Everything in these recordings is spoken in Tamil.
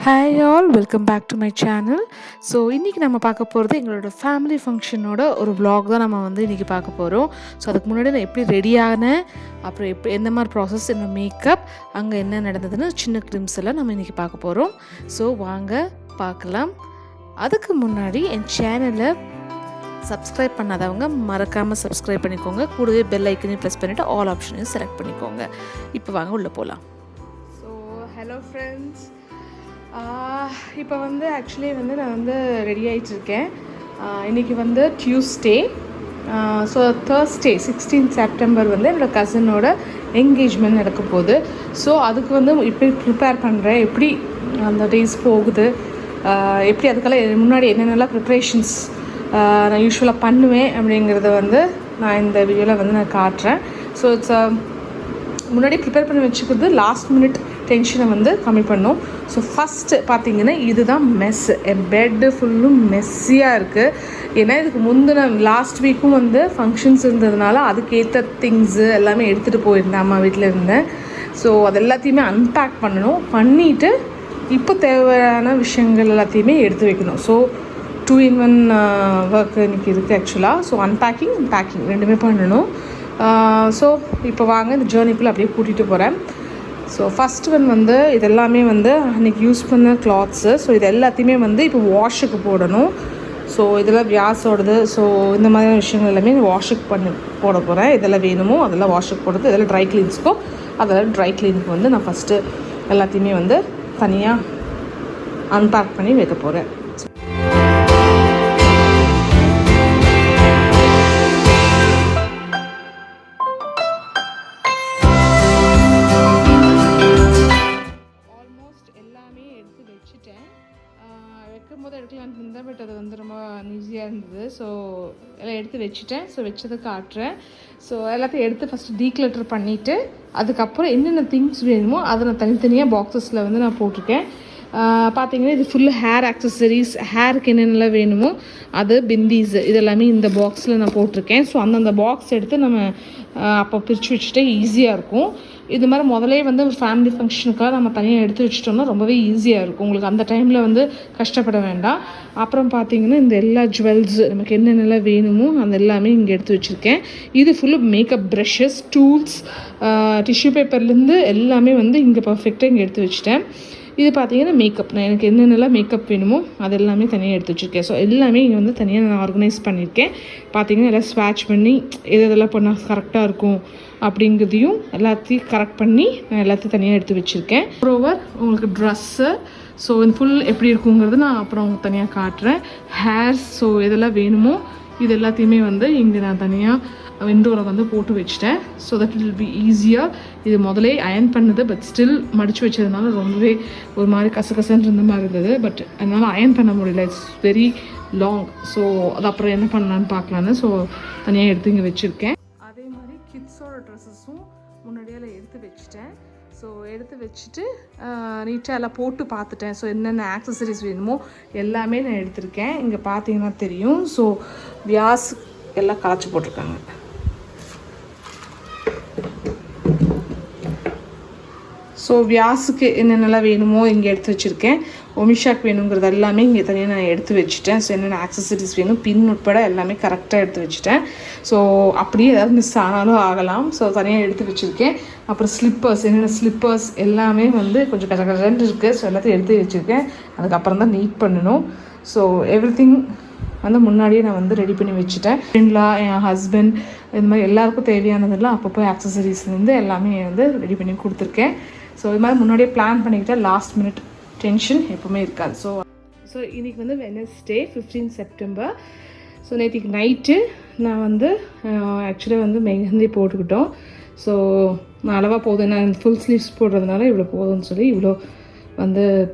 Hi all, welcome back to my channel. So இன்றைக்கி நம்ம பார்க்க போகிறது எங்களோட ஃபேமிலி ஃபங்க்ஷனோட ஒரு vlog தான் நம்ம இன்றைக்கி பார்க்க போகிறோம். ஸோ அதுக்கு முன்னாடி நான் எப்படி ரெடியானேன், அப்புறம் எந்த மாதிரி ப்ராசஸ், என்ன மேக்கப், அங்கே என்ன நடந்ததுன்னு சின்ன கிளிம்ஸ் எல்லாம் நம்ம இன்றைக்கி பார்க்க போகிறோம். ஸோ வாங்க பார்க்கலாம். அதுக்கு முன்னாடி என் சேனலை சப்ஸ்கிரைப் பண்ணாதவங்க மறக்காமல் சப்ஸ்கிரைப் பண்ணிக்கோங்க. கூடவே பெல் ஐக்கனையும் ப்ரெஸ் பண்ணிவிட்டு ஆல் ஆப்ஷனையும் செலக்ட் பண்ணிக்கோங்க. இப்போ வாங்க உள்ளே போகலாம். ஸோ ஹலோ ஃப்ரெண்ட்ஸ், இப்போ ஆக்சுவலி நான் ரெடி ஆகிட்டுருக்கேன். இன்றைக்கி Tuesday. So Thursday 16th September என்னோடய கசினோட என்கேஜ்மெண்ட் நடக்க போகுது. ஸோ அதுக்கு எப்படி ப்ரிப்பேர் பண்ணுறேன், எப்படி அந்த டேஸ் போகுது, எப்படி அதுக்கெல்லாம் முன்னாடி என்னென்னலாம் ப்ரிப்ரேஷன்ஸ் நான் யூஸ்வலாக பண்ணுவேன் அப்படிங்கிறத நான் இந்த வீடியோவில் நான் காட்டுறேன். ஸோ இட்ஸ் முன்னாடி ப்ரிப்பேர் பண்ணி வச்சுக்கிறது லாஸ்ட் மினிட் டென்ஷனை கம்மி பண்ணும். ஸோ ஃபஸ்ட்டு பார்த்திங்கன்னா இதுதான் மெஸ். என் பெட்டு ஃபுல்லும் மெஸ்ஸியாக இருக்குது. ஏன்னா இதுக்கு முந்தின லாஸ்ட் வீக்கும் ஃபங்க்ஷன்ஸ் இருந்ததுனால அதுக்கேற்ற திங்ஸு எல்லாமே எடுத்துகிட்டு போயிருந்தேன், அம்மா வீட்டில் இருந்தேன். ஸோ அது எல்லாத்தையுமே அன்பேக் பண்ணணும். பண்ணிவிட்டு இப்போ தேவையான விஷயங்கள் எல்லாத்தையுமே எடுத்து வைக்கணும். ஸோ 2-in-1 ஒர்க் இன்றைக்கி இருக்குது ஆக்சுவலாக. ஸோ அன்பேக்கிங், பேக்கிங் ரெண்டுமே பண்ணணும். ஸோ இப்போ வாங்க இந்த ஜேர்னிக்குள்ளே அப்படியே கூட்டிகிட்டு போகிறேன். ஸோ ஃபஸ்ட் இது எல்லாமே அன்றைக்கி யூஸ் பண்ண கிளாத்ஸு. ஸோ இது எல்லாத்தையுமே இப்போ வாஷுக்கு போடணும். ஸோ இதெல்லாம் வியாஸோடது. ஸோ இந்த மாதிரியான விஷயங்கள் எல்லாமே வாஷுக்கு போட போகிறேன். இதெல்லாம் வேணுமோ அதெல்லாம் வாஷுக்கு போடுறது, இதெல்லாம் ட்ரை கிளீன்ஸ்க்கோ அதெல்லாம் ட்ரை கிளீனுக்கு நான் ஃபஸ்ட்டு எல்லாத்தையுமே தனியாக அன்பேக் பண்ணி வைக்க போகிறேன். வைக்கும்போது எடுக்கலான்னு இருந்தேன், பட் அது ரொம்ப ஈஸியாக இருந்தது. ஸோ எல்லாம் எடுத்து வச்சுட்டேன். ஸோ வச்சதை காட்டுறேன். ஸோ எல்லாத்தையும் எடுத்து ஃபஸ்ட்டு டீக்ளட்டர் பண்ணிவிட்டு அதுக்கப்புறம் என்னென்ன திங்ஸ் வேணுமோ அதை நான் தனித்தனியாக பாக்ஸஸில் நான் போட்டிருக்கேன். பார்த்திங்கன்னா இது ஃபுல்லு ஹேர் ஆக்சசரிஸ், ஹேருக்கு என்னென்னலாம் வேணுமோ அது, பிந்தீஸ், இதெல்லாமே இந்த பாக்ஸில் நான் போட்டிருக்கேன். ஸோ அந்தந்த பாக்ஸ் எடுத்து நம்ம அப்போ பிரித்து வச்சுட்டே ஈஸியாக இருக்கும். இது மாதிரி முதலே ஒரு ஃபேமிலி ஃபங்க்ஷனுக்காக நம்ம தனியாக எடுத்து வச்சிட்டோம்னா ரொம்பவே ஈஸியாக இருக்கும். உங்களுக்கு அந்த டைமில் கஷ்டப்பட வேண்டாம். அப்புறம் பார்த்திங்கன்னா இந்த எல்லா ஜுவல்ஸு நமக்கு என்னென்னலாம் வேணுமோ அந்த எல்லாமே இங்கே எடுத்து வச்சுருக்கேன். இது full makeup brushes, tools, tissue பேப்பர்லேருந்து எல்லாமே இங்கே பர்ஃபெக்டாக இங்கே எடுத்து வச்சுட்டேன். இது பார்த்திங்கன்னா மேக்கப், நான் எனக்கு என்னென்னலாம் மேக்கப் வேணுமோ அது எல்லாமே தனியாக எடுத்து வச்சுருக்கேன். ஸோ எல்லாமே இங்கே தனியாக நான் ஆர்கனைஸ் பண்ணியிருக்கேன். பார்த்திங்கன்னா எல்லாம் ஸ்வாட்ச் பண்ணி எதெல்லாம் பண்ணால் கரெக்டாக இருக்கும் அப்படிங்கிறதையும் எல்லாத்தையும் கரெக்ட் பண்ணி நான் எல்லாத்தையும் தனியாக எடுத்து வச்சுருக்கேன். ஓவர் உங்களுக்கு ட்ரெஸ்ஸு, ஸோ இந்த ஃபுல் எப்படி இருக்குங்கிறது நான் அப்புறம் உங்களுக்கு தனியாக காட்டுறேன். ஹேர்ஸ், ஸோ எதெல்லாம் வேணுமோ இது எல்லாத்தையுமே இங்கே நான் தனியாக விண்டோவில் போட்டு வச்சுட்டேன். So that it will be ஈஸியாக. இது முதலே அயன் பண்ணது, பட் ஸ்டில் மடித்து வச்சதுனால ரொம்பவே ஒரு மாதிரி கசகசன்னு இருந்த மாதிரி இருந்தது. பட் அதனால் அயன் பண்ண முடியல, இட்ஸ் வெரி லாங். ஸோ அது அப்புறம் என்ன பண்ணலான்னு பார்க்கலான்னு ஸோ தனியாக எடுத்து இங்கே வச்சுருக்கேன். அதே மாதிரி கிட்ஸோட ட்ரெஸ்ஸஸும் முன்னாடியே எடுத்து வச்சுட்டேன். ஸோ எடுத்து வச்சுட்டு நீட்டாக எல்லாம் போட்டு பார்த்துட்டேன். ஸோ என்னென்ன ஆக்சசரிஸ் வேணுமோ எல்லாமே நான் எடுத்திருக்கேன். இங்கே பார்த்தீங்கன்னா தெரியும். ஸோ வியாஸ் எல்லாம் காய்ச்சி போட்டிருக்காங்க. ஸோ வியாஸுக்கு என்னென்னலாம் வேணுமோ இங்கே எடுத்து வச்சுருக்கேன். ஒமிஷாக்கு வேணுங்கிறது எல்லாமே இங்கே தனியாக நான் எடுத்து வச்சுட்டேன். ஸோ என்னென்ன ஆக்சசரிஸ் வேணும், பின் உட்பட எல்லாமே கரெக்டாக எடுத்து வச்சுட்டேன். ஸோ அப்படியே ஏதாவது மிஸ் ஆனாலும் ஆகலாம். ஸோ தனியாக எடுத்து வச்சுருக்கேன். அப்புறம் ஸ்லிப்பர்ஸ், என்னென்ன ஸ்லிப்பர்ஸ் எல்லாமே கொஞ்சம் கரெக்டாக இருக்குது. ஸோ எல்லாத்தையும் எடுத்து வச்சுருக்கேன். அதுக்கப்புறம் தான் நீட் பண்ணணும். ஸோ எவ்ரி திங் முன்னாடியே நான் ரெடி பண்ணி வச்சுட்டேன். ஃப்ரெண்ட்லாம், என் ஹஸ்பண்ட், இந்த மாதிரி எல்லாேருக்கும் தேவையானதெல்லாம் அப்பப்போ ஆக்சசரிஸ்லேருந்து எல்லாமே ரெடி பண்ணி கொடுத்துருக்கேன். ஸோ இது மாதிரி முன்னாடியே பிளான் பண்ணிக்கிட்டால் லாஸ்ட் மினிட் டென்ஷன் எப்போவுமே இருக்காது. ஸோ இன்றைக்கி வெனஸ்டே 15th September. ஸோ நேற்றுக்கு நைட்டு நான் ஆக்சுவலாக மெஹந்தி போட்டுக்கிட்டோம். ஸோ நான் அளவாக போதும், நான் ஃபுல் ஸ்லீவ்ஸ் போடுறதுனால இவ்வளோ போதும்னு சொல்லி இவ்வளோ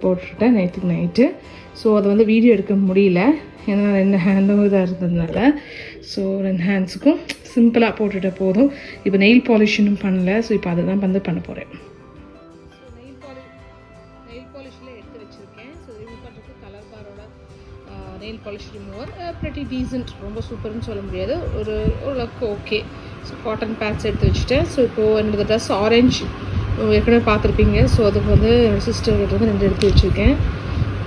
போட்டுக்கிட்டேன் நேற்றுக்கு நைட்டு. ஸோ அதை வீடியோ எடுக்க முடியல, ஏன்னா 2 ஹேண்டும் இதாக இருந்ததுனால. ஸோ 2 ஹேண்ட்ஸுக்கும் சிம்பிளாக போட்டுகிட்ட போதும். இப்போ நெயில் பாலிஷ் இன்னும் பண்ணல. ஸோ இப்போ அதை தான் பண்ண போகிறேன். ஸோ நெயில் பாலிஷில் எடுத்து வச்சுருக்கேன். ஸோ ரிமூவ் பண்ணுறதுக்கு கலர் பாரோட nail polish remover pretty decent, ரொம்ப சூப்பர்னு சொல்ல முடியாது, ஓரளவுக்கு ஓகே. ஸோ காட்டன் பேட்ஸ் எடுத்து வச்சுட்டேன். ஸோ இப்போது என்னோடய ட்ரெஸ் ஆரஞ்சு ஏற்கனவே பார்த்துருப்பீங்க. ஸோ அதுக்கு வந்து என்னோடய சிஸ்டர்கிட்ட வந்து 2 எடுத்து வச்சுருக்கேன்.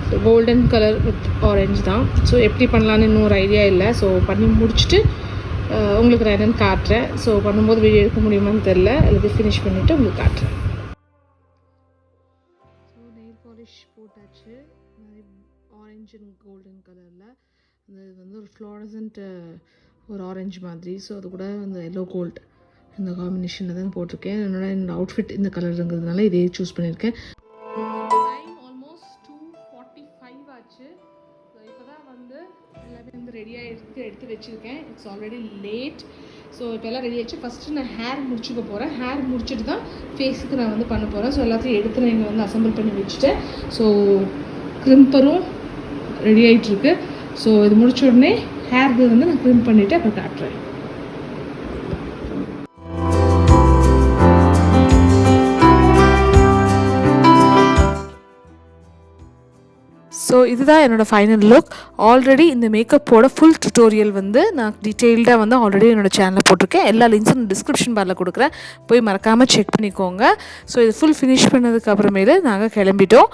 So golden colour with orange தான். ஸோ எப்படி பண்ணலான்னு இன்னும் ஒரு ஐடியா இல்லை. ஸோ பண்ணி முடிச்சுட்டு உங்களுக்கு நான் என்னென்னு காட்டுறேன். ஸோ பண்ணும்போது வீடியோ எடுக்க முடியுமான்னு தெரில, அல்லது ஃபினிஷ் பண்ணிவிட்டு உங்களுக்கு காட்டுறேன். ஸோ நெயில் பாலிஷ் போட்டாச்சு, ஆரஞ்சு அண்ட் கோல்டன் கலரில். அந்த இது வந்து ஒரு ஃப்ளோரசன்ட் ஒரு ஆரஞ்சு மாதிரி. ஸோ அது கூட அந்த எல்லோ கோல்டு இந்த காம்பினேஷனில் தான் போட்டிருக்கேன். என்னோட அவுட்ஃபிட் இந்த கலருங்கிறதுனால இதே சூஸ் பண்ணியிருக்கேன். டைம் ஆல்மோஸ்ட் 2:45 ஆச்சு. ஸோ இப்போ தான் வந்து எல்லாமே வந்து ரெடியாக எடுத்து வச்சுருக்கேன். It's already late. ஸோ இப்போ எல்லாம் ரெடி ஆகிடுச்சு. ஃபஸ்ட்டு நான் ஹேர் முடிச்சுக்க போகிறேன். ஹேர் முடிச்சுட்டு தான் ஃபேஸுக்கு நான் வந்து பண்ண போகிறேன். ஸோ எல்லாத்தையும் எடுத்து நான் இங்கே வந்து அசம்பிள் பண்ணி வச்சுட்டேன். ஸோ க்ரிம்பரும் ரெடி ஆகிட்டுருக்கு. ஸோ இது முடிச்ச உடனே ஹேருக்கு வந்து நான் க்ரிம் பண்ணிவிட்டு அப்புறம் காட்டுறேன். ஸோ இதுதான் என்னோடய ஃபைனல் லுக். ஆல்ரெடி இந்த மேக்கப்போட ஃபுல் டுட்டோரியல் வந்து நான் டீட்டெயில்டாக வந்து ஆல்ரெடி என்னோடய சேனலில் போட்டிருக்கேன். எல்லா லிங்க்ஸும் டிஸ்கிரிப்ஷன் பாரில் கொடுக்குறேன், போய் மறக்காமல் செக் பண்ணிக்கோங்க. ஸோ இது ஃபுல் ஃபினிஷ் பண்ணதுக்கு அப்புறமேலு நாங்கள் கிளம்பிட்டோம்.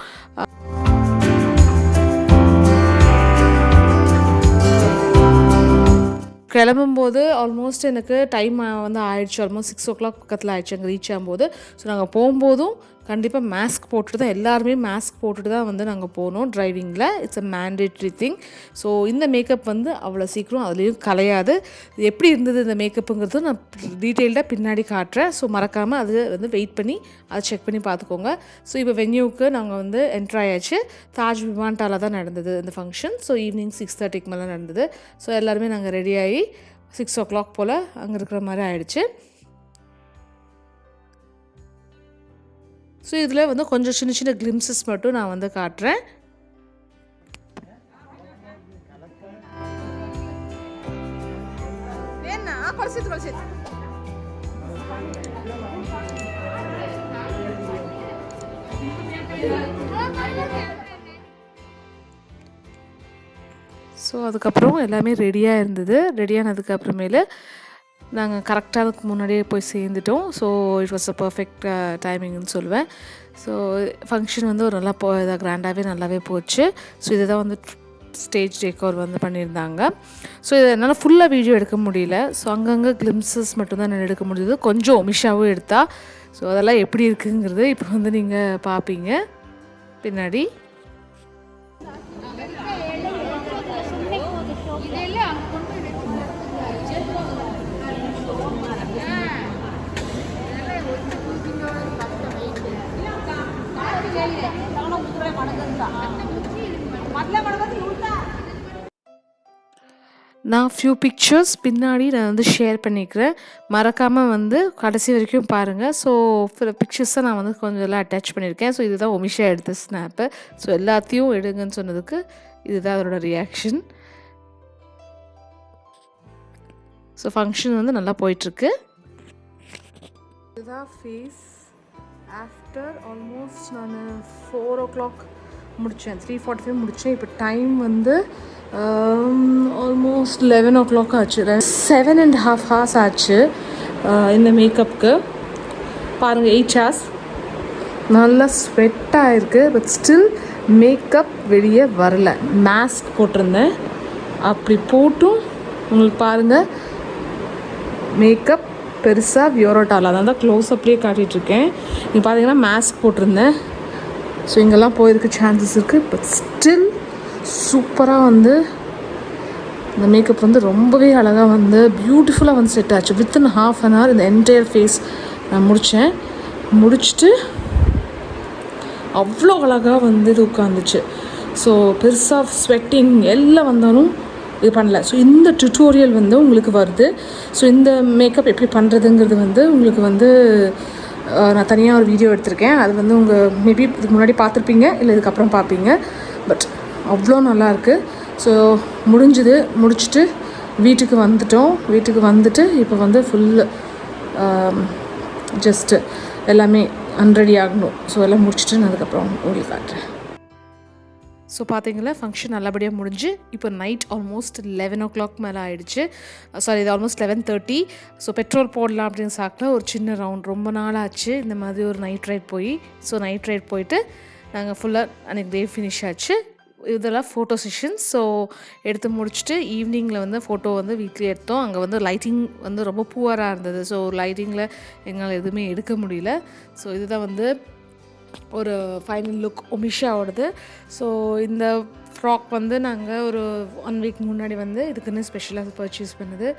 கிளம்பும்போது ஆல்மோஸ்ட் எனக்கு டைம் வந்து ஆயிடுச்சு. ஆல்மோஸ்ட் 6 o'clock பக்கத்தில் ஆயிடுச்சு அங்கே ரீச் ஆகும்போது. ஸோ நாங்கள் போகும்போதும் கண்டிப்பாக மாஸ்க் போட்டுட்டு தான், எல்லாருமே மாஸ்க் போட்டுட்டு தான் வந்து நாங்கள் போனோம் டிரைவிங்கில். It's a mandatory thing. So இந்த மேக்கப் வந்து அவ்வளோ சீக்கிரம் அதுலேயும் கலையாது. எப்படி இருந்தது இந்த மேக்கப்புங்கிறது நான் டீட்டெயில்டாக பின்னாடி காட்டுறேன். ஸோ மறக்காமல் அது வந்து வெயிட் பண்ணி அதை செக் பண்ணி பார்த்துக்கோங்க. ஸோ இப்போ வென்யூவுக்கு நாங்கள் வந்து என்ட்ரு ஆயாச்சு. தாஜ் விமான்டாவில் தான் நடந்தது இந்த ஃபங்க்ஷன். ஸோ ஈவினிங் 6:30க்கு மேலே நடந்தது. ஸோ எல்லாருமே நாங்கள் ரெடியாகி 6 o'clock போல் அங்கே இருக்கிற மாதிரி ஆயிடுச்சு. ஸோ இதில் வந்து கொஞ்சம் சின்ன சின்ன கிளிம்சஸ் மட்டும் நான் வந்து காட்டுறேன். ஸோ அதுக்கப்புறம் எல்லாமே ரெடியாக இருந்தது. ரெடியானதுக்கு அப்புறமேலு நாங்கள் கரெக்டாக அதுக்கு முன்னாடியே போய் சேர்ந்துட்டோம். So it was a perfect டைமிங்னு சொல்லுவேன். ஸோ ஃபங்க்ஷன் வந்து ஒரு நல்லா இதாக கிராண்டாகவே நல்லாவே போச்சு. ஸோ இதை தான் வந்து ஸ்டேஜ் டேக்கோர் வந்து பண்ணியிருந்தாங்க. ஸோ இதை என்னால் ஃபுல்லாக வீடியோ எடுக்க முடியல. ஸோ அங்கங்கே கிளிம்சஸ் மட்டும்தான் நான் எடுக்க முடியுது. கொஞ்சம் ஒமிஷாவும் எடுத்தா. ஸோ அதெல்லாம் எப்படி இருக்குங்கிறது இப்போ வந்து நீங்கள் பார்ப்பீங்க பின்னாடி. நான் ஃபியூ பிக்சர்ஸ் பின்னாடி நான் வந்து ஷேர் பண்ணிக்கிறேன். மறக்காமல் வந்து கடைசி வரைக்கும் பாருங்கள். ஸோ பிக்சர்ஸை நான் வந்து கொஞ்சம் எல்லாம் அட்டாச் பண்ணியிருக்கேன். ஸோ இதுதான் ஒமிஷா எடுத்த ஸ்னாப்பு. ஸோ எல்லாத்தையும் எடுங்கன்னு சொன்னதுக்கு இதுதான் அதோட ரியாக்ஷன். ஸோ ஃபங்க்ஷன் வந்து நல்லா போயிட்டுருக்கு. இதுதான் ஃபேஸ் ஆஃப்டர் ஆல்மோஸ்ட் நான் 4 o'clock முடித்தேன். 3:45 முடித்தேன். இப்போ டைம் வந்து ஆல்மோஸ்ட் 11 o'clock ஆச்சு. 7.5 hours ஆச்சு இந்த மேக்கப்புக்கு. பாருங்கள், 8 hours. நல்லா ஸ்வெட்டாக இருக்குது. பட் ஸ்டில் மேக்கப் வெளியே வரல. மாஸ்க் போட்டிருந்தேன். அப்படி போட்டும் உங்களுக்கு பாருங்கள் மேக்கப் பெருசாக வியோரோட்டாவில் அதான் தான் க்ளோஸ் அப்லேயே காட்டிகிட்ருக்கேன். நீங்கள் பார்த்தீங்கன்னா மாஸ்க் போட்டிருந்தேன். ஸோ இங்கெல்லாம் போயிருக்க சான்சஸ் இருக்குது. பட் ஸ்டில் சூப்பராக வந்து இந்த மேக்கப் வந்து ரொம்பவே அழகாக வந்து பியூட்டிஃபுல்லாக வந்து செட் ஆச்சு. வித்தின் ½ an hour இந்த என்டையர் ஃபேஸ் நான் முடித்தேன். முடிச்சுட்டு அவ்வளோ அழகாக வந்து இது உட்காந்துச்சு. ஸோ பெருசாக ஸ்வெட்டிங் எல்லாம் வந்தாலும் இது பண்ணல. ஸோ இந்த டுட்டோரியல் வந்து உங்களுக்கு வருது. ஸோ இந்த மேக்கப் எப்படி பண்ணுறதுங்கிறது வந்து உங்களுக்கு வந்து நான் தனியாக ஒரு வீடியோ எடுத்திருக்கேன். அது வந்து உங்கள் மேபி இதுக்கு முன்னாடி பார்த்துருப்பீங்க, இல்லை இதுக்கப்புறம் பார்ப்பீங்க. பட் அவ்வளோ நல்லாயிருக்கு. ஸோ முடிச்சுட்டு வீட்டுக்கு வந்துட்டோம். வீட்டுக்கு வந்துட்டு இப்போ வந்து ஃபுல்லு ஜஸ்ட்டு எல்லாமே அன்ரெடி ஆகணும். ஸோ எல்லாம் முடிச்சுட்டு நான் அதுக்கப்புறம் உங்களுக்கு காட்டுறேன். ஸோ பார்த்தீங்களா ஃபங்க்ஷன் நல்லபடியாக முடிஞ்சு இப்போ நைட் ஆல்மோஸ்ட் 11 மேலே ஆகிடுச்சு. சாரி, இது ஆல்மோஸ்ட் 11:30. ஸோ பெட்ரோல் போடலாம் அப்படின்னு சாக்கில் ஒரு சின்ன ரவுண்ட் ரொம்ப நாள் ஆச்சு இந்த மாதிரி ஒரு நைட் ரைட் போய். ஸோ நைட் ரைட் போயிட்டு நாங்கள் ஃபுல்லாக அன்றைக்கி டே ஃபினிஷ் ஆச்சு. இதெல்லாம் ஃபோட்டோ செஷன்ஸ். ஸோ எடுத்து முடிச்சுட்டு ஈவினிங்கில் வந்து ஃபோட்டோ வந்து வீட்லேயே எடுத்தோம். அங்கே வந்து லைட்டிங் வந்து ரொம்ப புவராக இருந்தது. ஸோ லைட்டிங்கில் எங்களால் எதுவுமே எடுக்க முடியல. ஸோ இதுதான் வந்து ஒரு ஃபைனல் லுக் ஒமிஷாவோடது. ஸோ இந்த ஃப்ராக் வந்து நாங்கள் ஒரு 1 வீக் முன்னாடி வந்து இதுக்குன்னு ஸ்பெஷலாக பர்ச்சேஸ் பண்ணது.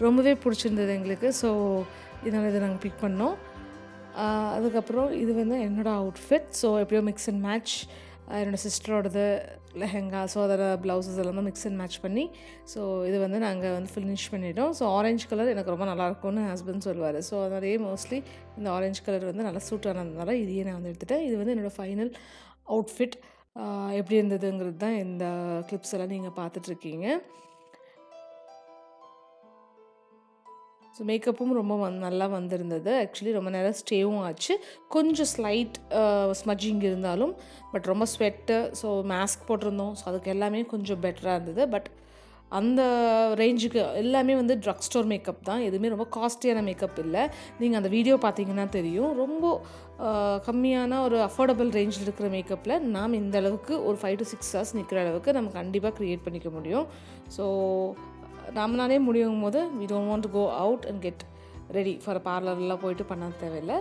ரொம்பவே பிடிச்சிருந்தது எங்களுக்கு. ஸோ இதனால் இதை நாங்கள் பிக் பண்ணோம். அதுக்கப்புறம் இது வந்து என்னோடய அவுட்ஃபிட். ஸோ எப்படியோ மிக்ஸ் அண்ட் மேட்ச். என்னோடய சிஸ்டரோடது லெஹெங்கா, ஸோ அதோட ப்ளவுஸஸ் எல்லாமே மிக்ஸ் அண்ட் மேட்ச் பண்ணி ஸோ இது வந்து நாங்கள் வந்து ஃபினிஷ் பண்ணிட்டோம். ஸோ ஆரஞ்சு கலர் எனக்கு ரொம்ப நல்லாயிருக்கும்னு ஹஸ்பண்ட் சொல்லுவார். ஸோ அதனாலேயே மோஸ்ட்லி இந்த ஆரஞ்சு கலர் வந்து நல்லா சூட் ஆனதுனால இதையே நான் வந்து எடுத்துகிட்டேன். இது வந்து என்னோடய ஃபைனல் அவுட்ஃபிட். எப்படி இருந்ததுங்கிறது தான் இந்த கிளிப்ஸ் எல்லாம் நீங்கள் பார்த்துட்ருக்கீங்க. ஸோ மேக்கப்பும் ரொம்ப நல்லா வந்திருந்தது. ஆக்சுவலி ரொம்ப நேரம் ஸ்டேவும் ஆச்சு. கொஞ்சம் ஸ்லைட் ஸ்மஜிங் இருந்தாலும் பட் ரொம்ப ஸ்வெட்டு. ஸோ மாஸ்க் போட்டிருந்தோம். ஸோ அதுக்கு எல்லாமே கொஞ்சம் பெட்டராக இருந்தது. பட் அந்த ரேஞ்சுக்கு எல்லாமே வந்து ட்ரக் ஸ்டோர் மேக்கப் தான். எதுவுமே ரொம்ப காஸ்ட்லியான மேக்கப் இல்லை. நீங்கள் அந்த வீடியோ பார்த்தீங்கன்னா தெரியும். ரொம்ப கம்மியான ஒரு அஃபோர்டபுள் ரேஞ்சில் இருக்கிற மேக்கப்பில் நாம் இந்த அளவுக்கு ஒரு 5 to 6 hours நிற்கிற அளவுக்கு நம்ம கண்டிப்பாக க்ரியேட் பண்ணிக்க முடியும். ஸோ நம்மளாலே முடியும் போது we don't want to go out and get ready for a பார்லர்லாம் போயிட்டு பண்ண தேவையில்லை.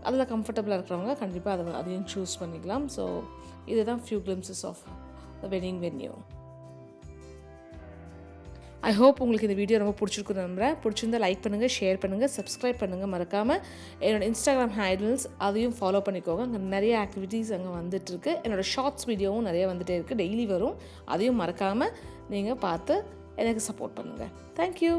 அதில் கம்ஃபர்டபுளாக இருக்கிறவங்க கண்டிப்பாக அதையும் சூஸ் பண்ணிக்கலாம். ஸோ இதுதான் few glimpses of the wedding venue. I hope உங்களுக்கு இந்த வீடியோ ரொம்ப பிடிச்சிருக்குன்னு நம்புகிறேன். பிடிச்சிருந்தால் லைக் பண்ணுங்கள், ஷேர் பண்ணுங்கள், சப்ஸ்கிரைப் பண்ணுங்கள். மறக்காமல் என்னோடய இன்ஸ்டாகிராம் ஹேண்டில்ஸ் அதையும் ஃபாலோ பண்ணிக்கோங்க. அங்கே நிறைய ஆக்டிவிட்டீஸ் அங்கே வந்துட்டுருக்கு. என்னோடய ஷார்ட்ஸ் வீடியோவும் நிறைய வந்துகிட்டே இருக்குது, டெய்லி வரும். அதையும் மறக்காமல் நீங்கள் பார்த்து எனக்கு சப்போர்ட் பண்ணுங்கள். தேங்க்யூ.